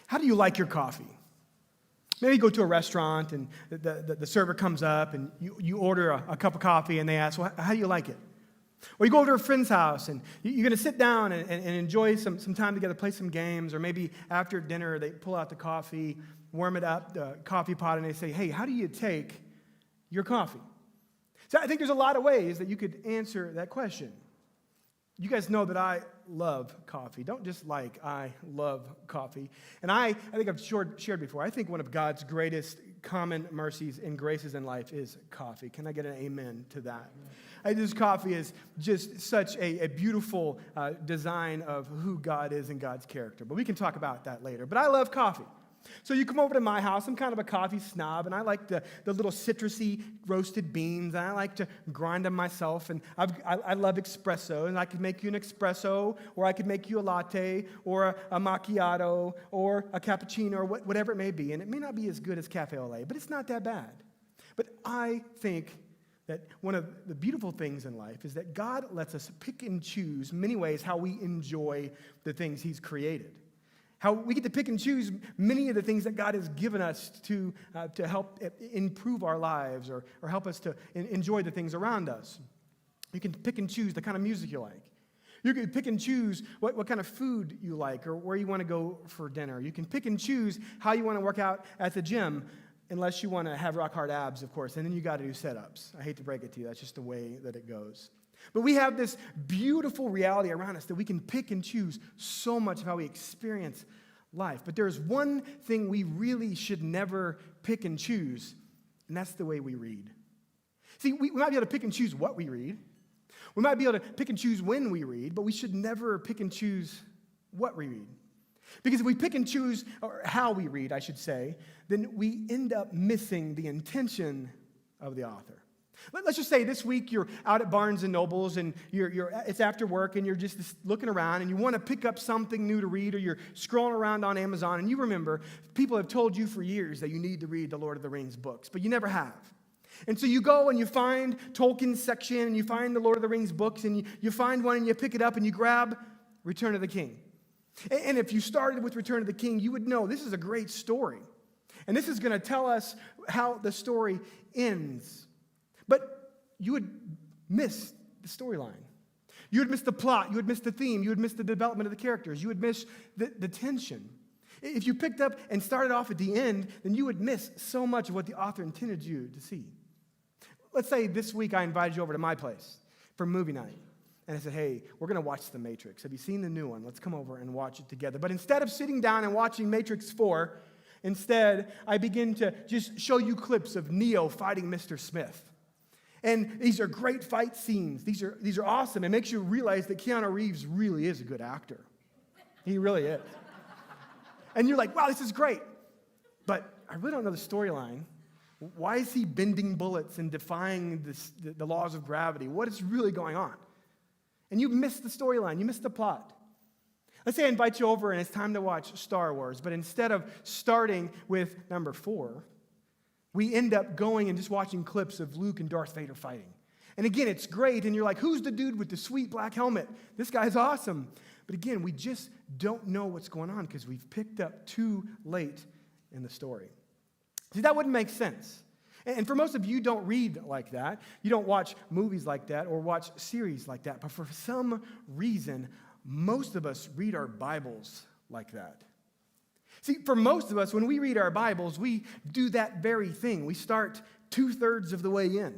How do you like your coffee? Maybe you go to a restaurant and the server comes up and you order a cup of coffee and they ask, well, how do you like it? Or you go over to a friend's house and you're going to sit down and enjoy some time together, play some games, or maybe after dinner they pull out the coffee, warm it up, the coffee pot, and they say, hey, how do you take your coffee? So I think there's a lot of ways that you could answer that question. You guys know that I love coffee. Don't just like, I love coffee. And I think I've shared before, I think one of God's greatest common mercies and graces in life is coffee. Can I get an amen to that? This coffee is just such a beautiful design of who God is and God's character. But we can talk about that later. But I love coffee. So you come over to my house. I'm kind of a coffee snob, and I like the little citrusy roasted beans, and I like to grind them myself, and I love espresso, and I could make you an espresso, or I could make you a latte, or a macchiato, or a cappuccino, or whatever it may be, and it may not be as good as Cafe au lait, but it's not that bad. But I think that one of the beautiful things in life is that God lets us pick and choose many ways how we enjoy the things He's created. How we get to pick and choose many of the things that God has given us to help improve our lives or help us to enjoy the things around us. You can pick and choose the kind of music you like. You can pick and choose what kind of food you like or where you want to go for dinner. You can pick and choose how you want to work out at the gym, unless you want to have rock hard abs, of course, and then you got to do sit-ups. I hate to break it to you. That's just the way that it goes. But we have this beautiful reality around us that we can pick and choose so much of how we experience life. But there's one thing we really should never pick and choose, and that's the way we read. See, we might be able to pick and choose what we read. We might be able to pick and choose when we read, but we should never pick and choose what we read. Because if we pick and choose, or how we read, I should say, then we end up missing the intention of the author. Let's just say this week you're out at Barnes & Nobles and it's after work and you're just looking around and you want to pick up something new to read, or you're scrolling around on Amazon and you remember people have told you for years that you need to read the Lord of the Rings books, but you never have. And so you go and you find Tolkien's section and you find the Lord of the Rings books and you find one and you pick it up and you grab Return of the King. And if you started with Return of the King, you would know this is a great story. And this is going to tell us how the story ends. But you would miss the storyline. You would miss the plot. You would miss the theme. You would miss the development of the characters. You would miss the tension. If you picked up and started off at the end, then you would miss so much of what the author intended you to see. Let's say this week I invited you over to my place for movie night. And I said, hey, we're going to watch The Matrix. Have you seen the new one? Let's come over and watch it together. But instead of sitting down and watching Matrix 4, instead, I begin to just show you clips of Neo fighting Mr. Smith. And these are great fight scenes. These are awesome. It makes you realize that Keanu Reeves really is a good actor. He really is. And you're like, wow, this is great. But I really don't know the storyline. Why is he bending bullets and defying the laws of gravity? What is really going on? And you miss the storyline. You miss the plot. Let's say I invite you over and it's time to watch Star Wars. But instead of starting with number 4, we end up going and just watching clips of Luke and Darth Vader fighting. And again, it's great. And you're like, who's the dude with the sweet black helmet? This guy's awesome. But again, we just don't know what's going on because we've picked up too late in the story. See, that wouldn't make sense. And for most of you, don't read like that. You don't watch movies like that or watch series like that. But for some reason, most of us read our Bibles like that. See, for most of us, when we read our Bibles, we do that very thing. We start 2/3 of the way in.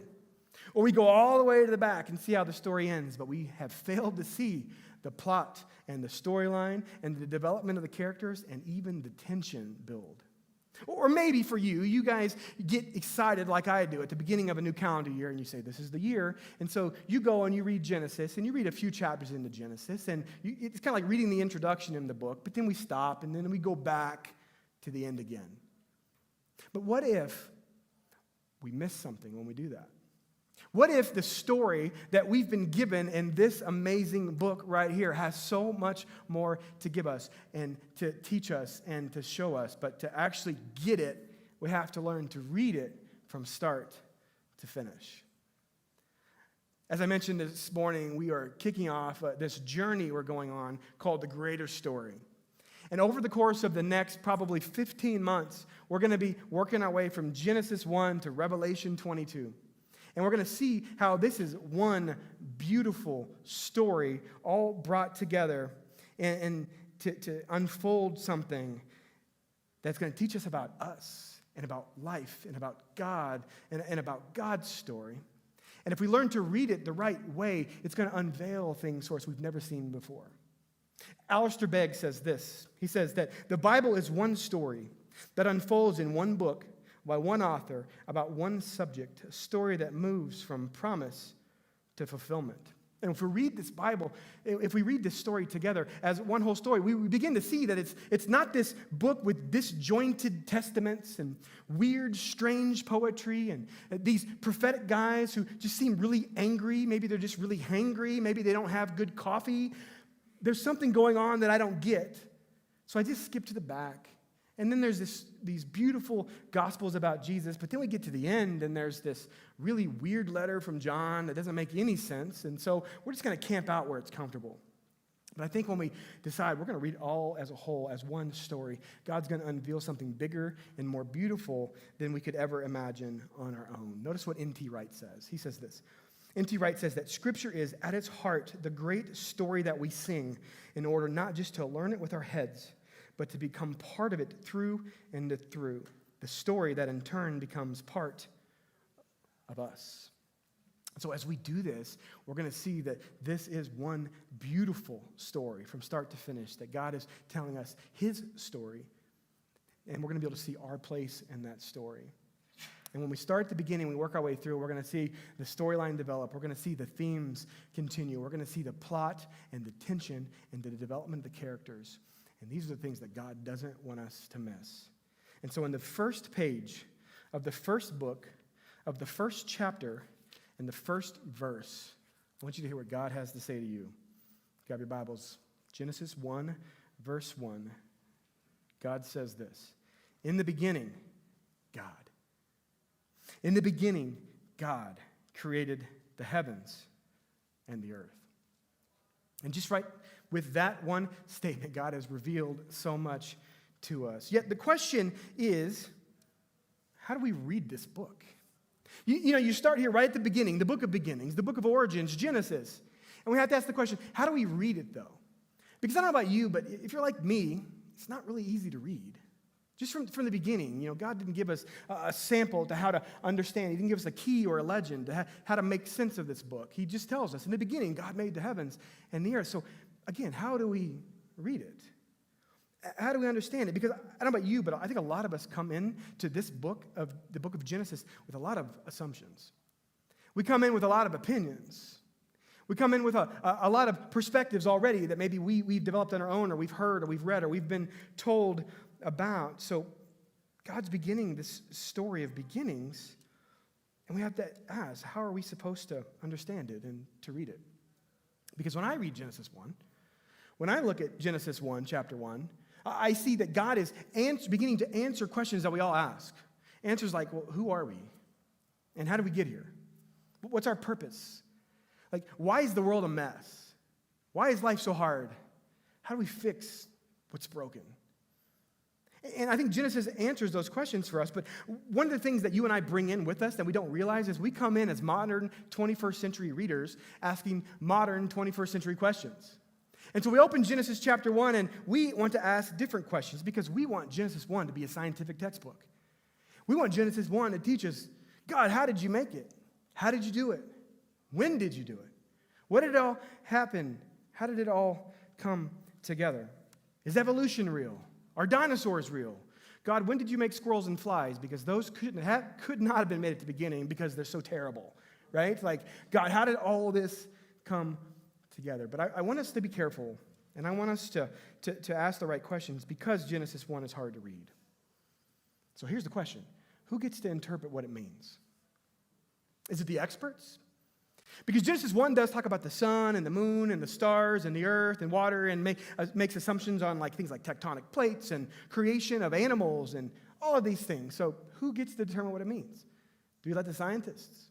Or we go all the way to the back and see how the story ends. But we have failed to see the plot and the storyline and the development of the characters and even the tension build. Or maybe for you, you guys get excited like I do at the beginning of a new calendar year and you say, this is the year. And so you go and you read Genesis and you read a few chapters into Genesis and it's kind of like reading the introduction in the book, but then we stop and then we go back to the end again. But what if we miss something when we do that? What if the story that we've been given in this amazing book right here has so much more to give us and to teach us and to show us, but to actually get it, we have to learn to read it from start to finish. As I mentioned this morning, we are kicking off this journey we're going on called The Greater Story. And over the course of the next probably 15 months, we're going to be working our way from Genesis 1 to Revelation 22. And we're going to see how this is one beautiful story all brought together and to unfold something that's going to teach us about us and about life and about God and about God's story. And if we learn to read it the right way, it's going to unveil things for us we've never seen before. Alistair Begg says this. He says that the Bible is one story that unfolds in one book by one author about one subject, a story that moves from promise to fulfillment. And if we read this Bible, if we read this story together as one whole story, we begin to see that it's not this book with disjointed testaments and weird, strange poetry and these prophetic guys who just seem really angry. Maybe they're just really hangry. Maybe they don't have good coffee. There's something going on that I don't get. So I just skip to the back. And then there's these beautiful gospels about Jesus, but then we get to the end and there's this really weird letter from John that doesn't make any sense. And so we're just going to camp out where it's comfortable. But I think when we decide we're going to read all as a whole, as one story, God's going to unveil something bigger and more beautiful than we could ever imagine on our own. Notice what N.T. Wright says. He says this. N.T. Wright says that Scripture is, at its heart, the great story that we sing in order not just to learn it with our heads, but to become part of it through and through. The story that in turn becomes part of us. So as we do this, we're going to see that this is one beautiful story from start to finish, that God is telling us his story, and we're going to be able to see our place in that story. And when we start at the beginning, we work our way through, we're going to see the storyline develop. We're going to see the themes continue. We're going to see the plot and the tension and the development of the characters. And these are the things that God doesn't want us to miss. And so in the first page of the first book, of the first chapter, and the first verse, I want you to hear what God has to say to you. Grab your Bibles. Genesis 1, verse 1. God says this. In the beginning, God. In the beginning, God created the heavens and the earth. And just right with that one statement, God has revealed so much to us. Yet the question is, how do we read this book? You start here right at the beginning, the book of beginnings, the book of origins, Genesis. And we have to ask the question, how do we read it though? Because I don't know about you, but if you're like me, it's not really easy to read. Just from the beginning, God didn't give us a sample to how to understand. He didn't give us a key or a legend to how to make sense of this book. He just tells us, in the beginning, God made the heavens and the earth. So again, how do we read it? How do we understand it? Because I don't know about you, but I think a lot of us come in to this book, the book of Genesis, with a lot of assumptions. We come in with a lot of opinions. We come in with a lot of perspectives already that maybe we've developed on our own, or we've heard, or we've read, or we've been told about. So God's beginning this story of beginnings, and we have to ask, how are we supposed to understand it and to read it? Because when I read Genesis 1, when I look at Genesis 1, chapter 1, I see that God is beginning to answer questions that we all ask. Answers like, well, who are we? And how did we get here? What's our purpose? Like, why is the world a mess? Why is life so hard? How do we fix what's broken? And I think Genesis answers those questions for us, but one of the things that you and I bring in with us that we don't realize is we come in as modern 21st century readers asking modern 21st century questions. And so we open Genesis chapter 1 and we want to ask different questions because we want Genesis 1 to be a scientific textbook. We want Genesis 1 to teach us, God, how did you make it? How did you do it? When did you do it? What did it all happen? How did it all come together? Is evolution real? Are dinosaurs real? God, when did you make squirrels and flies? Because those could not have been made at the beginning because they're so terrible, right? Like, God, how did all this come together? But I want us to be careful, and I want us to ask the right questions because Genesis 1 is hard to read. So here's the question. Who gets to interpret what it means? Is it the experts? Because Genesis 1 does talk about the sun and the moon and the stars and the earth and water and makes assumptions on things like tectonic plates and creation of animals and all of these things. So who gets to determine what it means? Do we let the scientists?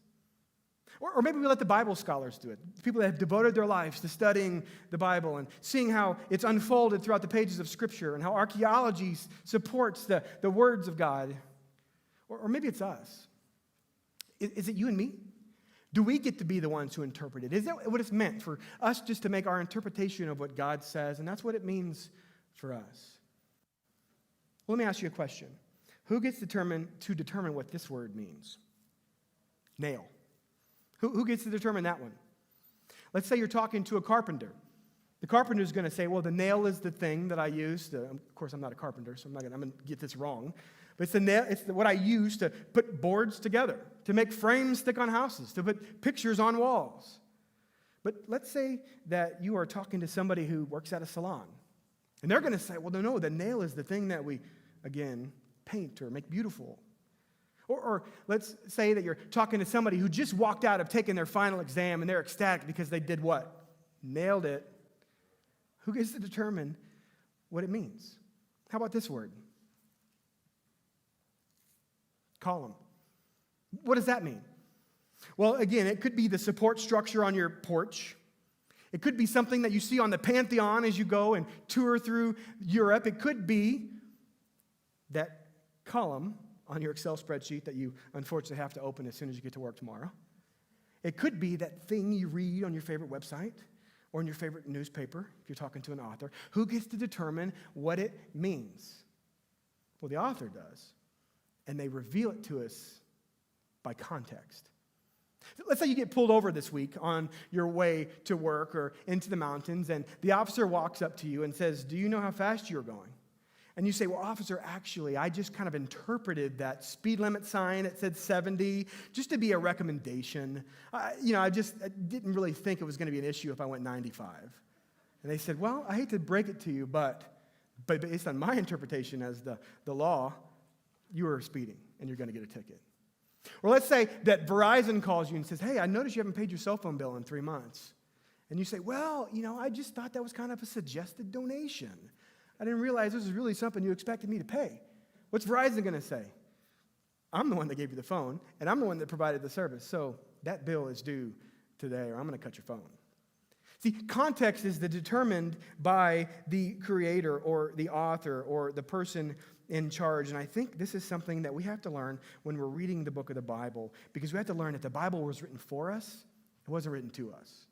Or maybe we let the Bible scholars do it, people that have devoted their lives to studying the Bible and seeing how it's unfolded throughout the pages of Scripture and how archaeology supports the words of God. Or maybe it's us. Is it you and me? Do we get to be the ones who interpret it? Is that what it's meant for us just to make our interpretation of what God says? And that's what it means for us. Well, let me ask you a question. Who gets to determine what this word means? Nail. Who gets to determine that one? Let's say you're talking to a carpenter. The carpenter's going to say, well, the nail is the thing that I use to, of course, I'm not a carpenter, so I'm going to get this wrong. But it's the nail, what I use to put boards together, to make frames stick on houses, to put pictures on walls. But let's say that you are talking to somebody who works at a salon. And they're going to say, well, no, the nail is the thing that we, again, paint or make beautiful. Or let's say that you're talking to somebody who just walked out of taking their final exam and they're ecstatic because they did what? Nailed it. Who gets to determine what it means? How about this word? Column. What does that mean? Well, again, it could be the support structure on your porch. It could be something that you see on the Pantheon as you go and tour through Europe. It could be that column on your Excel spreadsheet that you unfortunately have to open as soon as you get to work tomorrow. It could be that thing you read on your favorite website or in your favorite newspaper if you're talking to an author. Who gets to determine what it means? Well, the author does, and they reveal it to us by context. Let's say you get pulled over this week on your way to work or into the mountains, and the officer walks up to you and says, do you know how fast you're going? And you say, well, officer, actually, I just kind of interpreted that speed limit sign that said 70 just to be a recommendation. I didn't really think it was going to be an issue if I went 95. And they said, well, I hate to break it to you, but based on my interpretation as the law, you are speeding and you're going to get a ticket. Or let's say that Verizon calls you and says, hey, I noticed you haven't paid your cell phone bill in 3 months. And you say, well, I just thought that was kind of a suggested donation. I didn't realize this was really something you expected me to pay. What's Verizon going to say? I'm the one that gave you the phone, and I'm the one that provided the service, so that bill is due today, or I'm going to cut your phone. See, context is determined by the creator or the author or the person in charge, and I think this is something that we have to learn when we're reading the book of the Bible, because we have to learn that the Bible was written for us, it wasn't written to us.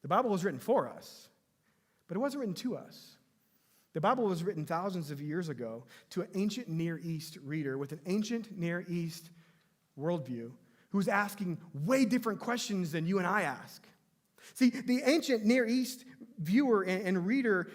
The Bible was written for us, but it wasn't written to us. The Bible was written thousands of years ago to an ancient Near East reader with an ancient Near East worldview who was asking way different questions than you and I ask. See, the ancient Near East viewer and reader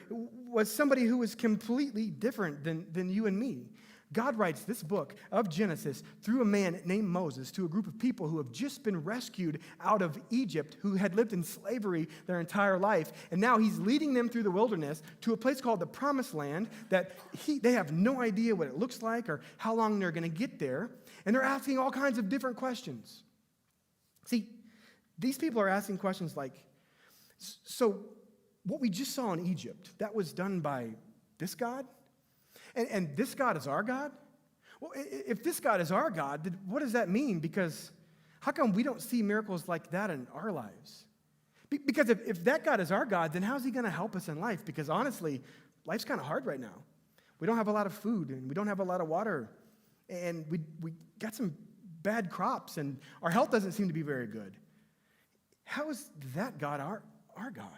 was somebody who was completely different than you and me. God writes this book of Genesis through a man named Moses to a group of people who have just been rescued out of Egypt, who had lived in slavery their entire life. And now he's leading them through the wilderness to a place called the Promised Land that they have no idea what it looks like or how long they're going to get there. And they're asking all kinds of different questions. See, these people are asking questions like, so what we just saw in Egypt, that was done by this God? And this God is our God? Well, if this God is our God, then what does that mean? Because how come we don't see miracles like that in our lives? Because if that God is our God, then how's he going to help us in life? Because honestly, life's kind of hard right now. We don't have a lot of food, and we don't have a lot of water, and we got some bad crops, and our health doesn't seem to be very good. How is that God our God?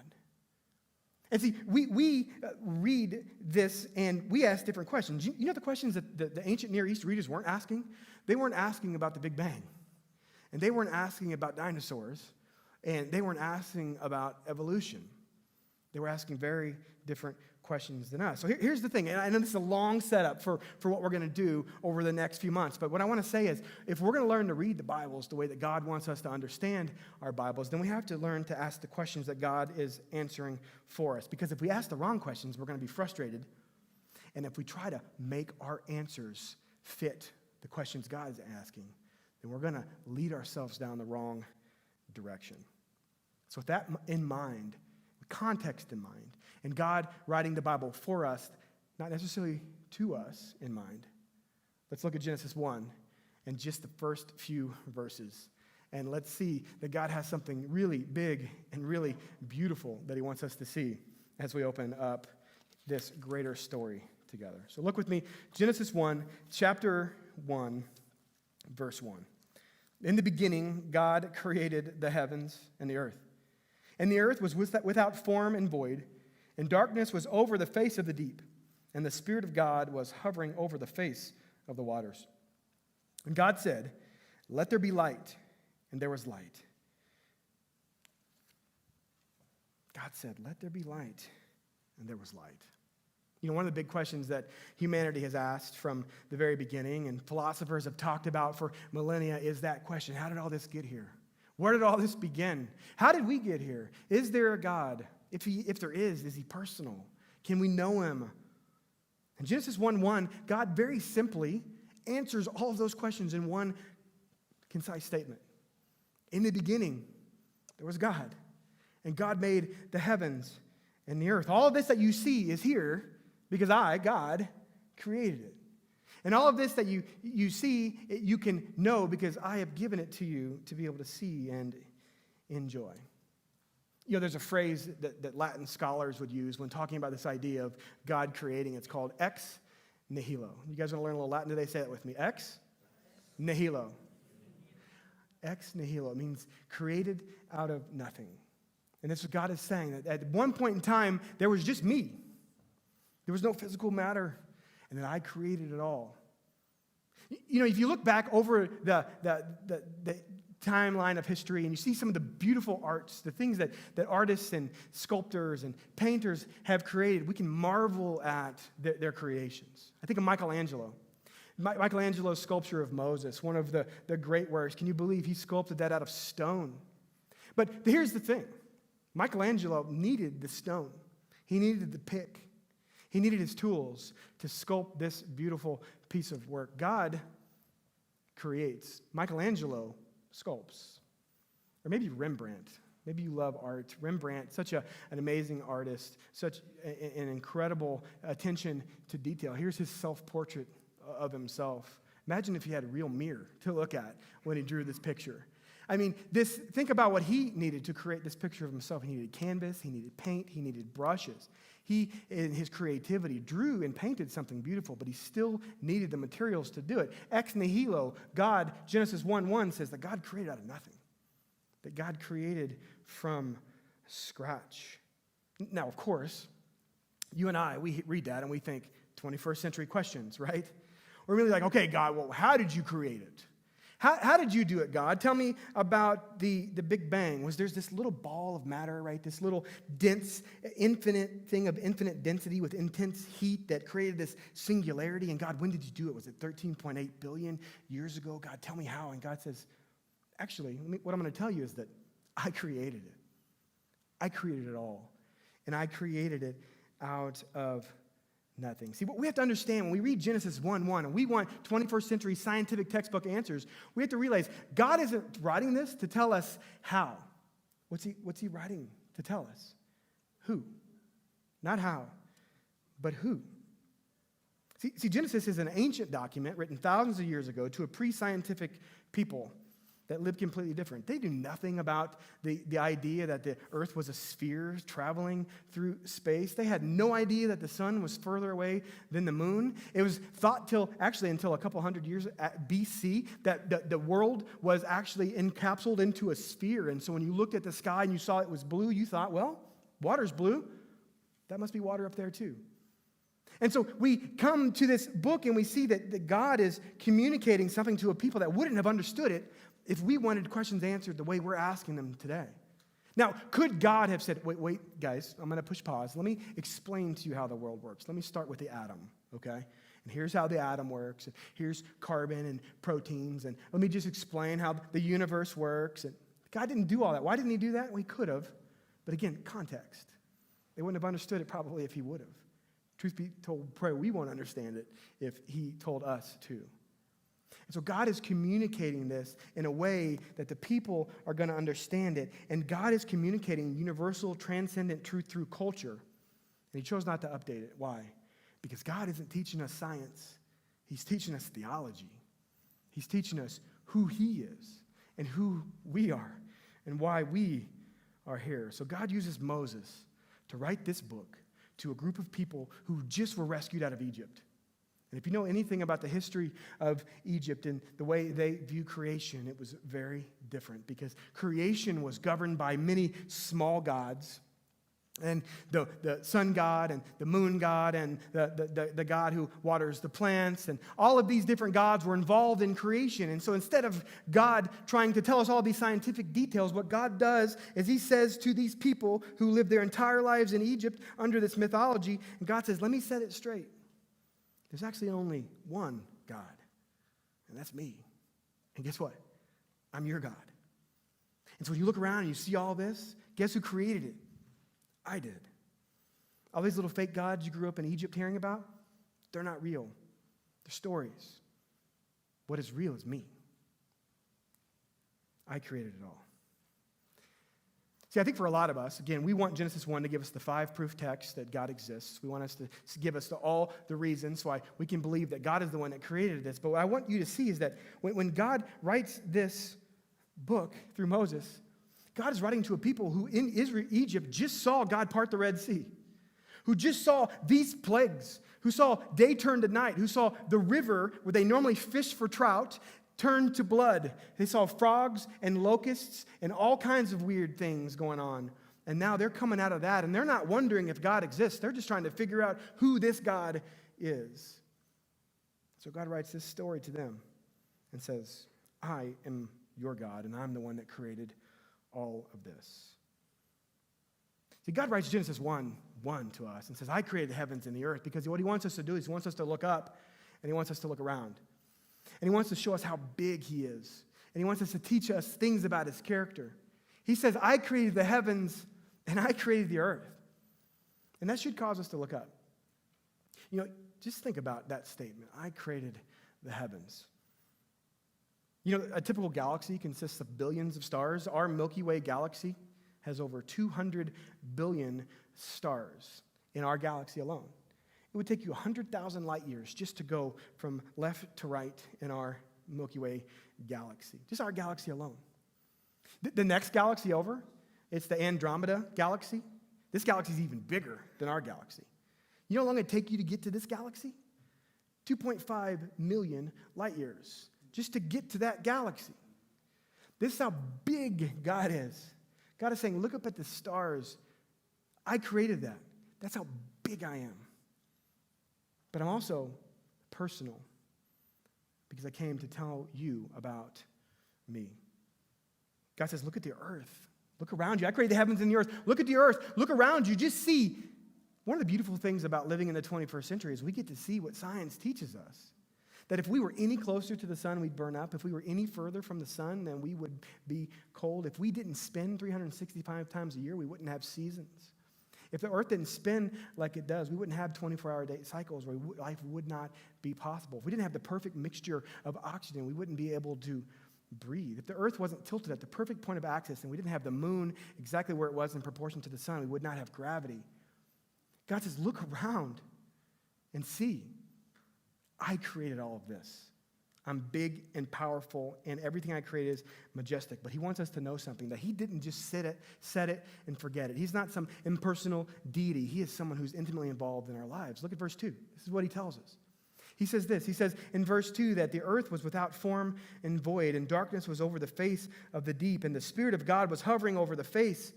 And see, we read this and we ask different questions. You know the questions that the ancient Near East readers weren't asking? They weren't asking about the Big Bang. And they weren't asking about dinosaurs. And they weren't asking about evolution. They were asking very different questions than us. So here's the thing, and I know this is a long setup for what we're going to do over the next few months, but what I want to say is, if we're going to learn to read the Bibles the way that God wants us to understand our Bibles, then we have to learn to ask the questions that God is answering for us. Because if we ask the wrong questions, we're going to be frustrated. And if we try to make our answers fit the questions God is asking, then we're going to lead ourselves down the wrong direction. So with that in mind, context in mind, and God writing the Bible for us, not necessarily to us in mind, let's look at Genesis 1 and just the first few verses. And let's see that God has something really big and really beautiful that he wants us to see as we open up this greater story together. So look with me, Genesis 1, chapter 1, verse 1. In the beginning, God created the heavens and the earth. And the earth was without form and void, and darkness was over the face of the deep, and the Spirit of God was hovering over the face of the waters. And God said, "Let there be light," and there was light. God said, "Let there be light," and there was light. You know, one of the big questions that humanity has asked from the very beginning, and philosophers have talked about for millennia, is that question: how did all this get here? Where did all this begin? How did we get here? Is there a God? If there is he personal? Can we know him? In Genesis 1:1, God very simply answers all of those questions in one concise statement. In the beginning, there was God, and God made the heavens and the earth. All of this that you see is here because I, God, created it. And all of this that you see, you can know because I have given it to you to be able to see and enjoy. You know, there's a phrase that Latin scholars would use when talking about this idea of God creating. It's called ex nihilo. You guys want to learn a little Latin today? Say that with me. Ex nihilo. Ex nihilo. It means created out of nothing. And this is what God is saying, that at one point in time, there was just me. There was no physical matter, and that I created it all. You know, if you look back over the timeline of history and you see some of the beautiful arts, the things that artists and sculptors and painters have created, we can marvel at their creations. I think of Michelangelo. Michelangelo's sculpture of Moses, one of the great works. Can you believe he sculpted that out of stone? But here's the thing. Michelangelo needed the stone. He needed the pick. He needed his tools to sculpt this beautiful piece of work. God creates. Michelangelo sculpts. Or maybe Rembrandt. Maybe you love art. Rembrandt, such an amazing artist, such an incredible attention to detail. Here's his self-portrait of himself. Imagine if he had a real mirror to look at when he drew this picture. I mean, think about what he needed to create this picture of himself. He needed canvas, he needed paint, he needed brushes. He, in his creativity, drew and painted something beautiful, but he still needed the materials to do it. Ex nihilo, God, Genesis 1:1 says that God created out of nothing. That God created from scratch. Now, of course, you and I, we read that and we think 21st century questions, right? We're really like, okay, God, well, how did you create it? How did you do it, God? Tell me about the Big Bang. Was there this little ball of matter, right? This little dense, infinite thing of infinite density with intense heat that created this singularity. And God, when did you do it? Was it 13.8 billion years ago? God, tell me how. And God says, actually, what I'm going to tell you is that I created it. I created it all. And I created it out of nothing. See, what we have to understand when we read Genesis 1:1 and we want 21st century scientific textbook answers, we have to realize God isn't writing this to tell us how. What's he writing to tell us? Who? Not how, but who. See, Genesis is an ancient document written thousands of years ago to a pre-scientific people that lived completely different. They knew nothing about the idea that the earth was a sphere traveling through space. They had no idea that the sun was further away than the moon. It was thought until a couple hundred years BC that the world was actually encapsulated into a sphere. And so when you looked at the sky and you saw it was blue, you thought, well, water's blue. That must be water up there too. And so we come to this book and we see that God is communicating something to a people that wouldn't have understood it if we wanted questions answered the way we're asking them today. Now, could God have said, wait, guys, I'm going to push pause. Let me explain to you how the world works. Let me start with the atom, okay? And here's how the atom works. And here's carbon and proteins. And let me just explain how the universe works. And God didn't do all that. Why didn't he do that? We could have. But again, context. They wouldn't have understood it probably if he would have. Truth be told, pray we won't understand it if he told us to. And so God is communicating this in a way that the people are going to understand it. And God is communicating universal, transcendent truth through culture. And he chose not to update it. Why? Because God isn't teaching us science. He's teaching us theology. He's teaching us who he is and who we are and why we are here. So God uses Moses to write this book to a group of people who just were rescued out of Egypt. And if you know anything about the history of Egypt and the way they view creation, it was very different because creation was governed by many small gods. And the sun god and the moon god and the god who waters the plants and all of these different gods were involved in creation. And so instead of God trying to tell us all these scientific details, what God does is he says to these people who lived their entire lives in Egypt under this mythology, and God says, let me set it straight. There's actually only one God, and that's me. And guess what? I'm your God. And so when you look around and you see all this, guess who created it? I did. All these little fake gods you grew up in Egypt hearing about, they're not real. They're stories. What is real is me. I created it all. See, I think for a lot of us, again, we want Genesis 1 to give us the 5 proof texts that God exists. We want us to give us all the reasons why we can believe that God is the one that created this. But what I want you to see is that when God writes this book through Moses, God is writing to a people who in Egypt just saw God part the Red Sea, who just saw these plagues, who saw day turn to night, who saw the river where they normally fish for trout turn to blood. They saw frogs and locusts and all kinds of weird things going on. And now they're coming out of that, and they're not wondering if God exists. They're just trying to figure out who this God is. So God writes this story to them and says, I am your God, and I'm the one that created all of this. See, God writes Genesis 1:1 to us and says, I created the heavens and the earth, because what he wants us to do is he wants us to look up and he wants us to look around. And he wants to show us how big he is. And he wants us to teach us things about his character. He says, I created the heavens and I created the earth. And that should cause us to look up. You know, just think about that statement. I created the heavens. You know, a typical galaxy consists of billions of stars. Our Milky Way galaxy has over 200 billion stars in our galaxy alone. It would take you 100,000 light years just to go from left to right in our Milky Way galaxy, just our galaxy alone. The next galaxy over, it's the Andromeda Galaxy. This galaxy is even bigger than our galaxy. You know how long it'd take you to get to this galaxy? 2.5 million light years. Just to get to that galaxy. This is how big God is. God is saying, look up at the stars. I created that. That's how big I am. But I'm also personal because I came to tell you about me. God says, look at the earth. Look around you. I created the heavens and the earth. Look at the earth. Look around you. Just see. One of the beautiful things about living in the 21st century is we get to see what science teaches us. That if we were any closer to the sun, we'd burn up. If we were any further from the sun, then we would be cold. If we didn't spin 365 times a year, we wouldn't have seasons. If the earth didn't spin like it does, we wouldn't have 24-hour day cycles where life would not be possible. If we didn't have the perfect mixture of oxygen, we wouldn't be able to breathe. If the earth wasn't tilted at the perfect point of axis and we didn't have the moon exactly where it was in proportion to the sun, we would not have gravity. God says, look around and see. I created all of this. I'm big and powerful, and everything I created is majestic. But he wants us to know something, that he didn't just set it, and forget it. He's not some impersonal deity. He is someone who's intimately involved in our lives. Look at verse 2. This is what he tells us. He says this. He says in verse 2 that the earth was without form and void, and darkness was over the face of the deep, and the Spirit of God was hovering over the face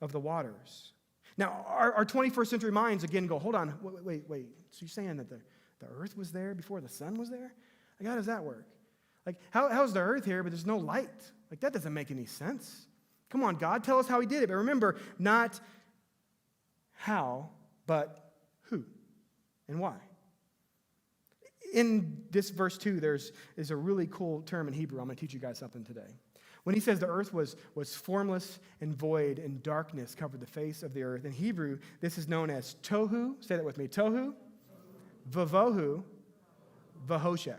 of the waters. Now, our 21st century minds, again, go, hold on, wait. So you're saying that the earth was there before the sun was there? Like, how does that work? Like, how's the earth here, but there's no light? Like, that doesn't make any sense. Come on, God, tell us how he did it. But remember, not how, but who and why. In this verse 2, there's a really cool term in Hebrew. I'm going to teach you guys something today. When he says the earth was formless and void, and darkness covered the face of the earth, in Hebrew, this is known as tohu. Say that with me. Tohu, vavohu, vahoshek.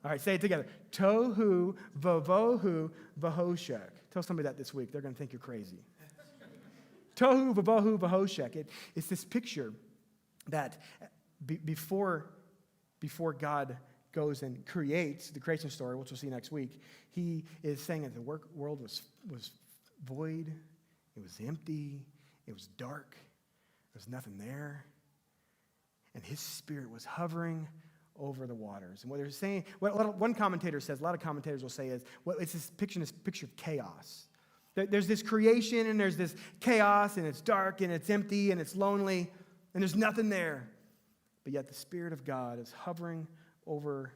All right, say it together. Tohu, vavohu, vahoshek. Tell somebody that this week. They're going to think you're crazy. Tohu, vavohu, vahoshek. It's this picture that before God goes and creates the creation story, which we'll see next week, he is saying that the world was void, it was empty, it was dark, there was nothing there, and his spirit was hovering over the waters. And what they're saying, what one commentator says, a lot of commentators will say is, well, it's this picture of chaos. There's this creation and there's this chaos and it's dark and it's empty and it's lonely and there's nothing there. But yet the Spirit of God is hovering over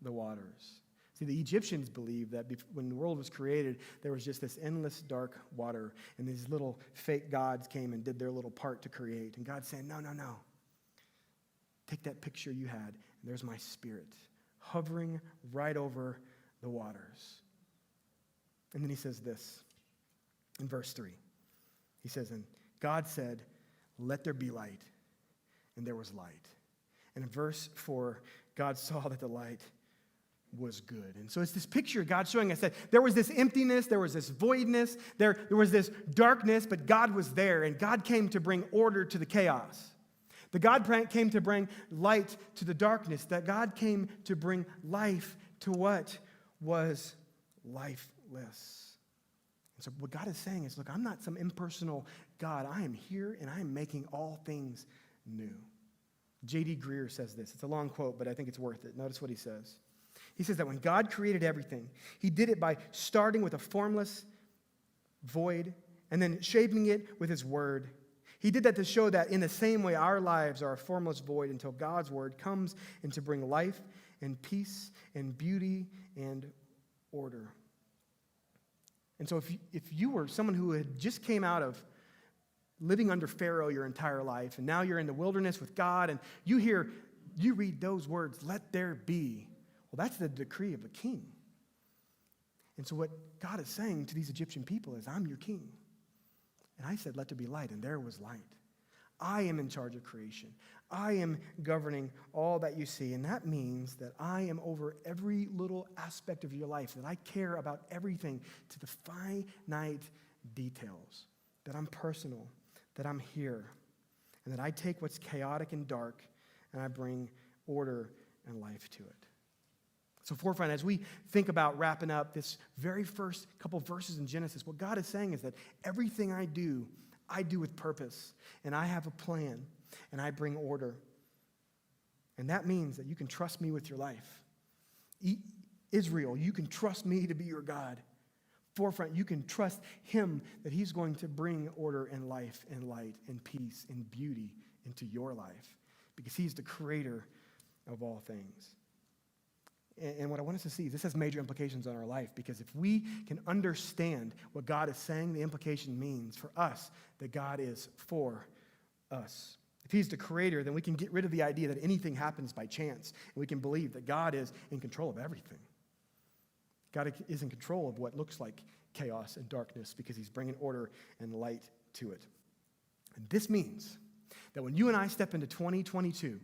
the waters. See, the Egyptians believed that when the world was created, there was just this endless dark water and these little fake gods came and did their little part to create. And God's saying, no. Take that picture you had, and there's my Spirit hovering right over the waters. And then he says this in verse 3. He says, and God said, let there be light. And there was light. And in verse 4, God saw that the light was good. And so it's this picture God's showing us that there was this emptiness, there was this voidness, there was this darkness, but God was there, and God came to bring order to the chaos. The God came to bring light to the darkness. That God came to bring life to what was lifeless. And so what God is saying is, look, I'm not some impersonal God. I am here and I am making all things new. J.D. Greer says this. It's a long quote, but I think it's worth it. Notice what he says. He says that when God created everything, he did it by starting with a formless void and then shaping it with his word. He did that to show that in the same way our lives are a formless void until God's word comes in to bring life and peace and beauty and order. And so if you were someone who had just came out of living under Pharaoh your entire life, and now you're in the wilderness with God, and you read those words, let there be. Well, that's the decree of a king. And so what God is saying to these Egyptian people is, I'm your king. And I said, let there be light, and there was light. I am in charge of creation. I am governing all that you see, and that means that I am over every little aspect of your life, that I care about everything to the finite details, that I'm personal, that I'm here, and that I take what's chaotic and dark, and I bring order and life to it. So forefront, as we think about wrapping up this very first couple verses in Genesis, what God is saying is that everything I do with purpose, and I have a plan, and I bring order. And that means that you can trust me with your life. Israel, you can trust me to be your God. Forefront, you can trust him that he's going to bring order and life and light and peace and beauty into your life because he's the creator of all things. And what I want us to see is this has major implications on our life because if we can understand what God is saying, the implication means for us that God is for us. If he's the creator, then we can get rid of the idea that anything happens by chance. And we can believe that God is in control of everything. God is in control of what looks like chaos and darkness because he's bringing order and light to it. And this means that when you and I step into 2022,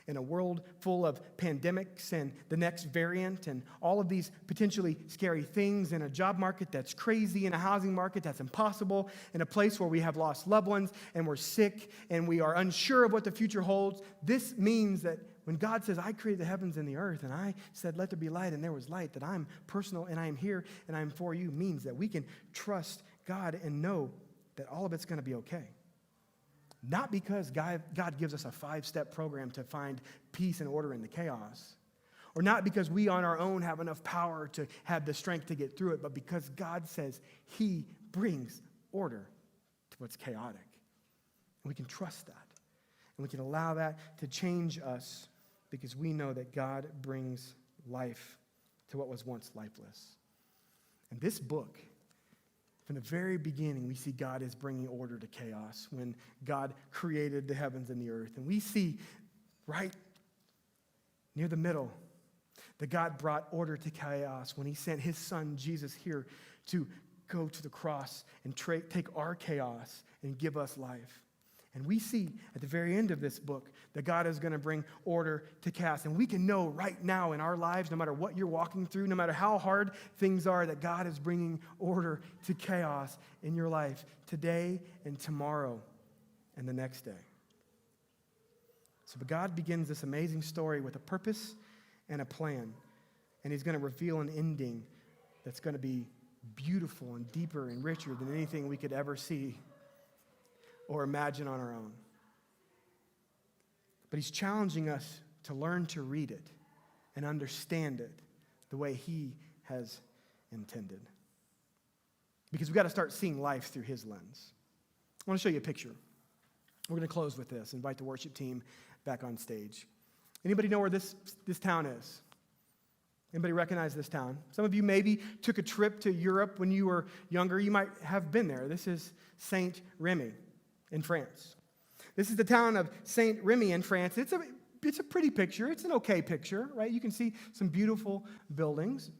in a world full of pandemics and the next variant and all of these potentially scary things, in a job market that's crazy, in a housing market that's impossible, in a place where we have lost loved ones and we're sick and we are unsure of what the future holds, this means that when God says, I created the heavens and the earth, and I said, let there be light, and there was light, that I'm personal and I am here and I'm for you, means that we can trust God and know that all of it's going to be okay. Not because God gives us a 5-step program to find peace and order in the chaos, or not because we on our own have enough power to have the strength to get through it, but because God says he brings order to what's chaotic. And we can trust that. And we can allow that to change us because we know that God brings life to what was once lifeless. And this book, from the very beginning, we see God is bringing order to chaos when God created the heavens and the earth. And we see right near the middle that God brought order to chaos when he sent his son, Jesus, here to go to the cross and take our chaos and give us life. And we see at the very end of this book that God is going to bring order to chaos. And we can know right now in our lives, no matter what you're walking through, no matter how hard things are, that God is bringing order to chaos in your life today and tomorrow and the next day. So but God begins this amazing story with a purpose and a plan. And he's going to reveal an ending that's going to be beautiful and deeper and richer than anything we could ever see or imagine on our own. But he's challenging us to learn to read it and understand it the way he has intended. Because we've got to start seeing life through his lens. I want to show you a picture. We're going to close with this. Invite the worship team back on stage. Anybody know where this town is? Anybody recognize this town? Some of you maybe took a trip to Europe when you were younger. You might have been there. This is Saint Remy in France. This is the town of Saint Remy in France. It's a pretty picture. It's an okay picture, right? You can see some beautiful buildings.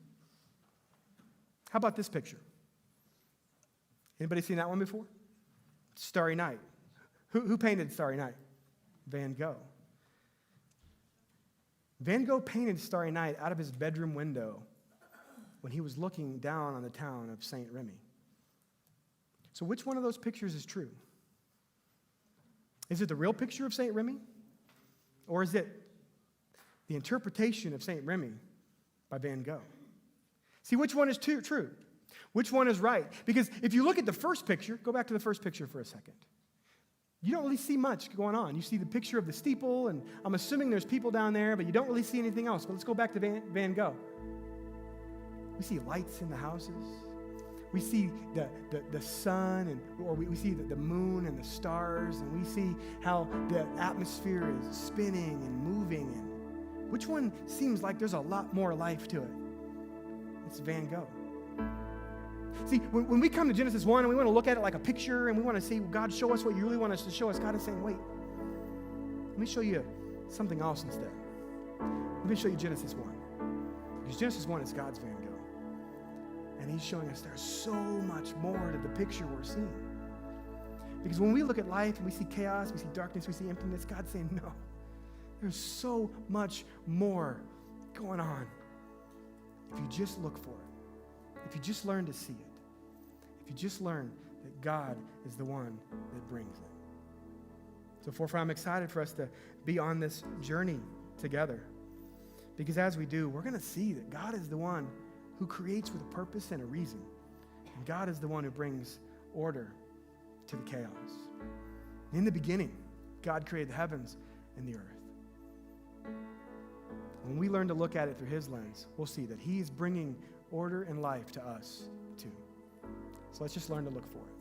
How about this picture? Anybody seen that one before? Starry Night. Who painted Starry Night? Van Gogh. Van Gogh painted Starry Night out of his bedroom window when he was looking down on the town of Saint Remy. So which one of those pictures is true? Is it the real picture of Saint Remy? Or is it the interpretation of Saint Remy by Van Gogh? See, which one is true? Which one is right? Because if you look at the first picture, go back to the first picture for a second. You don't really see much going on. You see the picture of the steeple, and I'm assuming there's people down there, but you don't really see anything else. But let's go back to Van Gogh. We see lights in the houses. We see the sun, or we see the moon and the stars, and we see how the atmosphere is spinning and moving. And which one seems like there's a lot more life to it? It's Van Gogh. See, when we come to Genesis 1 and we want to look at it like a picture and we want to see, God, show us what you really want us to show us, God is saying, wait, let me show you something else instead. Let me show you Genesis 1. Because Genesis 1 is God's Van Gogh. And he's showing us there's so much more to the picture we're seeing. Because when we look at life and we see chaos, we see darkness, we see emptiness, God's saying, no, there's so much more going on. If you just look for it, if you just learn to see it, if you just learn that God is the one that brings it. So therefore, I'm excited for us to be on this journey together. Because as we do, we're going to see that God is the one who creates with a purpose and a reason. And God is the one who brings order to the chaos. In the beginning, God created the heavens and the earth. When we learn to look at it through his lens, we'll see that he's bringing order and life to us too. So let's just learn to look for it.